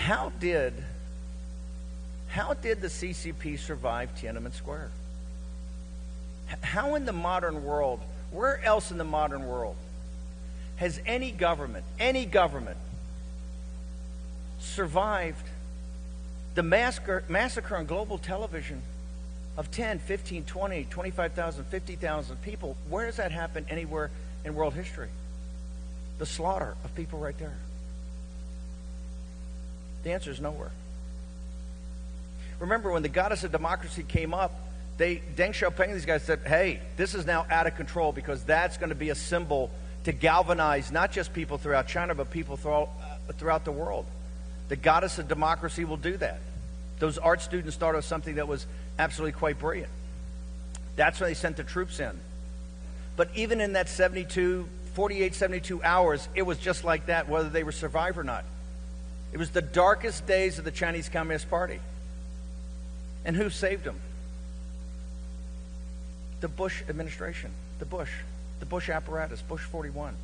How did the CCP survive Tiananmen Square? How in the modern world, where else in the modern world, has any government survived the massacre on global television of 10, 15, 20, 25,000, 50,000 people? Where does that happen anywhere in world history? The slaughter of people right there. The answer is nowhere. Remember, when the goddess of democracy came up, Deng Xiaoping, these guys said, hey, this is now out of control, because that's going to be a symbol to galvanize not just people throughout China, but people throughout the world. The goddess of democracy will do that. Those art students thought of something that was absolutely quite brilliant. That's when they sent the troops in. But even in that 48, 72 hours, it was just like that, whether they were survived or not. It was the darkest days of the Chinese Communist Party. And who saved them? The Bush administration, the Bush apparatus, Bush 41.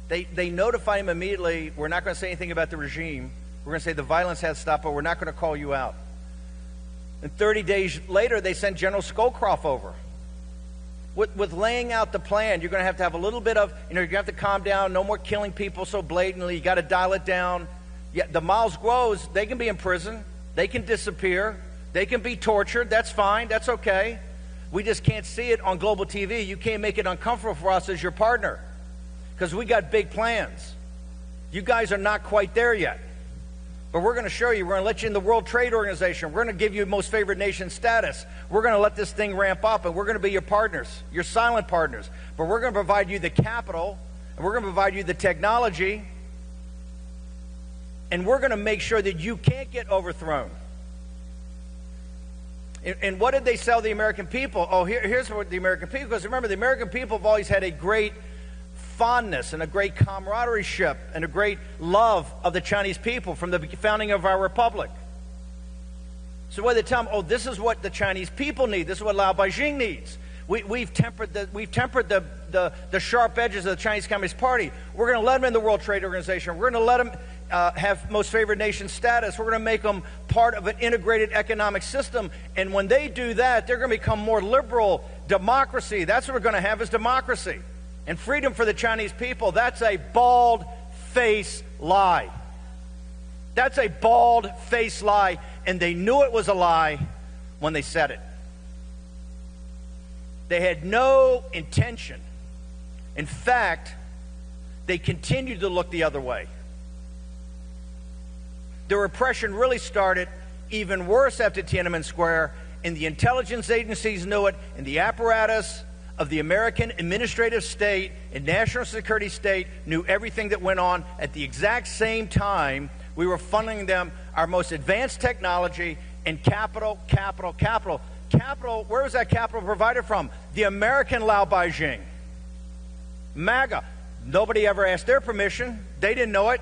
They notified him immediately, we're not going to say anything about the regime. We're going to say the violence has stopped, but we're not going to call you out. And 30 days later, they sent General Scowcroft over. With laying out the plan, you're going to have a little bit of, you're going to have to calm down, no more killing people so blatantly, you got to dial it down. Yeah, the Mao's Guos, they can be in prison, they can disappear, they can be tortured, that's fine, that's okay. We just can't see it on global TV. You can't make it uncomfortable for us as your partner, because we got big plans. You guys are not quite there yet. But we're going to show you. We're going to let you in the World Trade Organization. We're going to give you most favored nation status. We're going to let this thing ramp up, and we're going to be your partners, your silent partners. But we're going to provide you the capital, and we're going to provide you the technology, and we're going to make sure that you can't get overthrown. And what did they sell the American people? Oh, here's what the American people, because remember, the American people have always had a great fondness and a great camaraderie-ship and a great love of the Chinese people from the founding of our republic. So when they tell them, oh, this is what the Chinese people need, this is what Lao Beijing needs. We've tempered the sharp edges of the Chinese Communist Party. We're going to let them in the World Trade Organization. We're going to let them have most favored nation status. We're going to make them part of an integrated economic system. And when they do that, they're going to become more liberal. Democracy, that's what we're going to have, is democracy. And freedom for the Chinese people, that's a bald-faced lie. That's a bald-faced lie, and they knew it was a lie when they said it. They had no intention. In fact, they continued to look the other way. The repression really started even worse after Tiananmen Square, and the intelligence agencies knew it, and the apparatus of the American administrative state and national security state knew everything that went on. At the exact same time, we were funneling them our most advanced technology and capital. Capital, where was that capital provided from? The American Lao Beijing. MAGA. Nobody ever asked their permission. They didn't know it.